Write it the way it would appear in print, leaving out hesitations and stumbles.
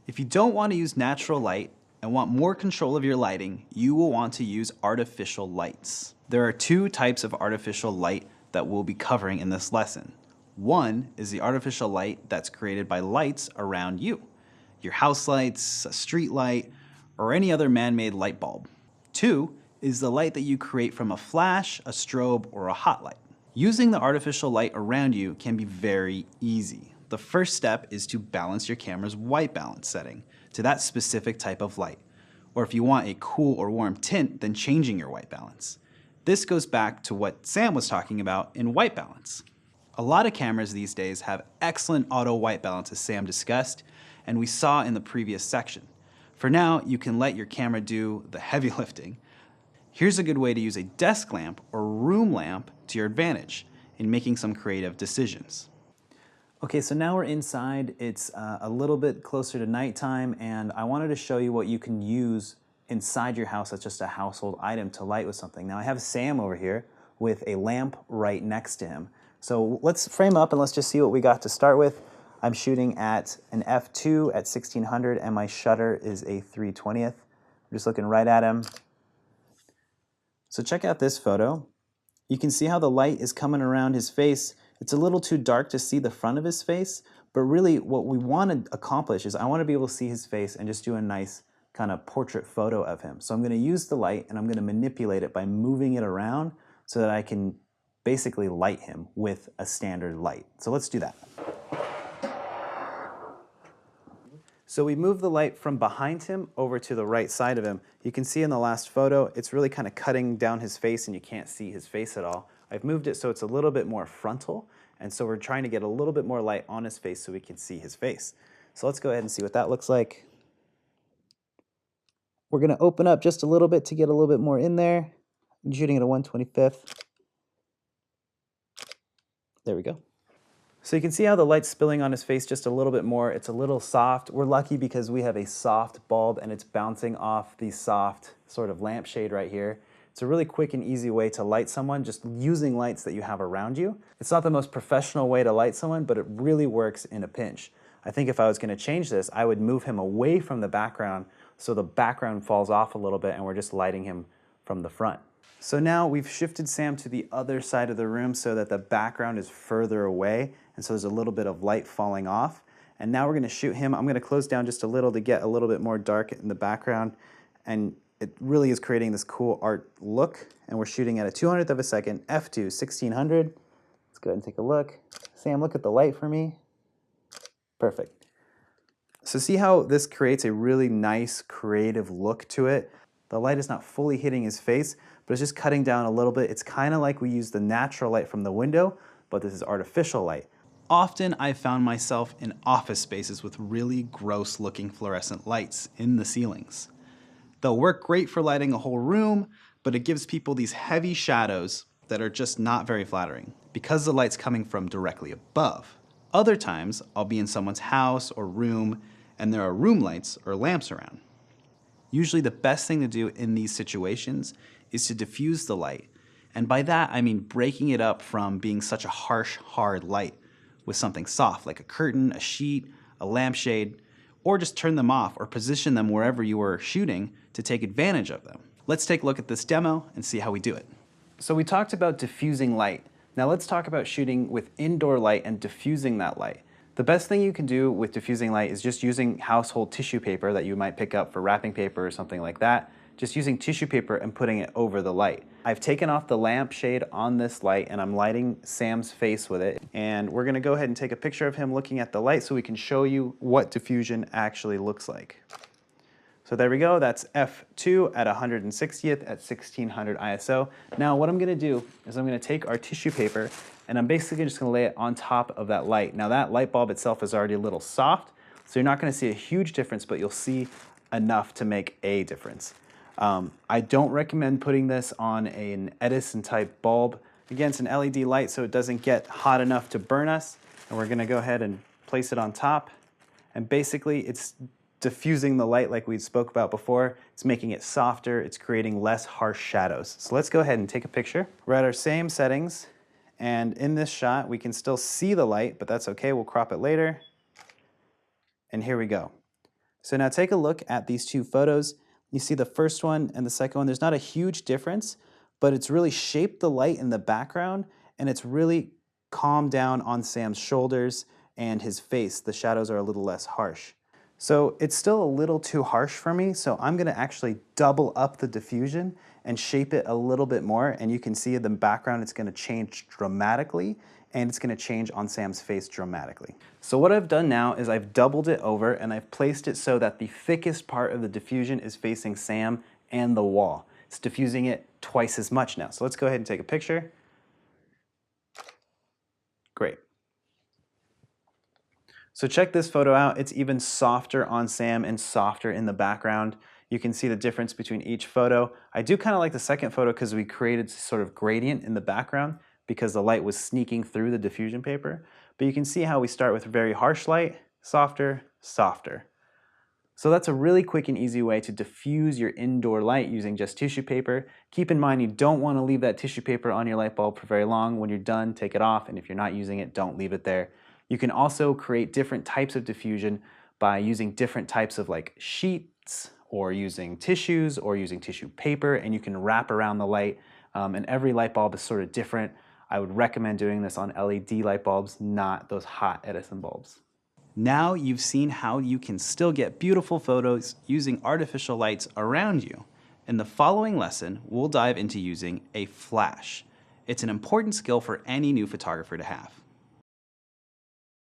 If you don't want to use natural light and want more control of your lighting, you will want to use artificial lights. There are two types of artificial light that we'll be covering in this lesson. One is the artificial light that's created by lights around you, your house lights, a street light, or any other man-made light bulb. Two is the light that you create from a flash, a strobe, or a hot light. Using the artificial light around you can be very easy. The first step is to balance your camera's white balance setting to that specific type of light. Or if you want a cool or warm tint, then changing your white balance. This goes back to what Sam was talking about in white balance. A lot of cameras these days have excellent auto white balance, as Sam discussed, and we saw in the previous section. For now, you can let your camera do the heavy lifting. Here's a good way to use a desk lamp or room lamp to your advantage in making some creative decisions. Okay, so now we're inside. It's a little bit closer to nighttime, and I wanted to show you what you can use inside your house as just a household item to light with something. Now I have Sam over here with a lamp right next to him. So let's frame up and let's just see what we got to start with. I'm shooting at an f2 at 1600 and my shutter is a 3/20th. I'm just looking right at him. So check out this photo. You can see how the light is coming around his face. It's a little too dark to see the front of his face, but really what we want to accomplish is I want to be able to see his face and just do a nice kind of portrait photo of him. So I'm going to use the light and I'm going to manipulate it by moving it around so that I can basically light him with a standard light. So let's do that. So we move the light from behind him over to the right side of him. You can see in the last photo, it's really kind of cutting down his face and you can't see his face at all. I've moved it so it's a little bit more frontal, and so we're trying to get a little bit more light on his face so we can see his face. So let's go ahead and see what that looks like. We're going to open up just a little bit to get a little bit more in there. I'm shooting at a 1/25. There we go. So you can see how the light's spilling on his face just a little bit more. It's a little soft. We're lucky because we have a soft bulb and it's bouncing off the soft sort of lampshade right here. It's a really quick and easy way to light someone just using lights that you have around you. It's not the most professional way to light someone, but it really works in a pinch. I think if I was going to change this, I would move him away from the background so the background falls off a little bit and we're just lighting him from the front. So now we've shifted Sam to the other side of the room so that the background is further away, and so there's a little bit of light falling off. And now we're going to shoot him. I'm going to close down just a little to get a little bit more dark in the background, and it really is creating this cool art look. And we're shooting at a 200th of a second, f2, 1600. Let's go ahead and take a look. Sam, look at the light for me. Perfect. So see how this creates a really nice creative look to it? The light is not fully hitting his face, but it's just cutting down a little bit. It's kind of like we use the natural light from the window, but this is artificial light. Often I've found myself in office spaces with really gross looking fluorescent lights in the ceilings. They'll work great for lighting a whole room, but it gives people these heavy shadows that are just not very flattering because the light's coming from directly above. Other times I'll be in someone's house or room and there are room lights or lamps around. Usually the best thing to do in these situations is to diffuse the light. And by that, I mean breaking it up from being such a harsh, hard light with something soft like a curtain, a sheet, a lampshade, or just turn them off or position them wherever you were shooting to take advantage of them. Let's take a look at this demo and see how we do it. So we talked about diffusing light. Now let's talk about shooting with indoor light and diffusing that light. The best thing you can do with diffusing light is just using household tissue paper that you might pick up for wrapping paper or something like that. Just using tissue paper and putting it over the light. I've taken off the lampshade on this light and I'm lighting Sam's face with it. And we're gonna go ahead and take a picture of him looking at the light so we can show you what diffusion actually looks like. So there we go, that's f2 at 160th at 1600 ISO. Now what I'm gonna do is I'm gonna take our tissue paper and I'm basically just gonna lay it on top of that light. Now that light bulb itself is already a little soft, so you're not gonna see a huge difference, but you'll see enough to make a difference. I don't recommend putting this on an Edison type bulb. Again, it's an LED light, so it doesn't get hot enough to burn us. And we're gonna go ahead and place it on top. And basically it's diffusing the light like we spoke about before. It's making it softer, it's creating less harsh shadows. So let's go ahead and take a picture. We're at our same settings, and in this shot we can still see the light, but that's okay, we'll crop it later. And here we go. So now take a look at these two photos. You see the first one and the second one, there's not a huge difference, but it's really shaped the light in the background and it's really calmed down on Sam's shoulders and his face. The shadows are a little less harsh. So it's still a little too harsh for me, so I'm gonna actually double up the diffusion and shape it a little bit more, and you can see in the background it's gonna change dramatically, and it's gonna change on Sam's face dramatically. So what I've done now is I've doubled it over and I've placed it so that the thickest part of the diffusion is facing Sam and the wall. It's diffusing it twice as much now. So let's go ahead and take a picture. Great. So check this photo out. It's even softer on Sam and softer in the background. You can see the difference between each photo. I do kind of like the second photo because we created sort of gradient in the background because the light was sneaking through the diffusion paper. But you can see how we start with very harsh light, softer, softer. So that's a really quick and easy way to diffuse your indoor light using just tissue paper. Keep in mind you don't want to leave that tissue paper on your light bulb for very long. When you're done, take it off, and if you're not using it, don't leave it there. You can also create different types of diffusion by using different types of like sheets or using tissues or using tissue paper, and you can wrap around the light, and every light bulb is sort of different. I would recommend doing this on LED light bulbs, not those hot Edison bulbs. Now you've seen how you can still get beautiful photos using artificial lights around you. In the following lesson, we'll dive into using a flash. It's an important skill for any new photographer to have.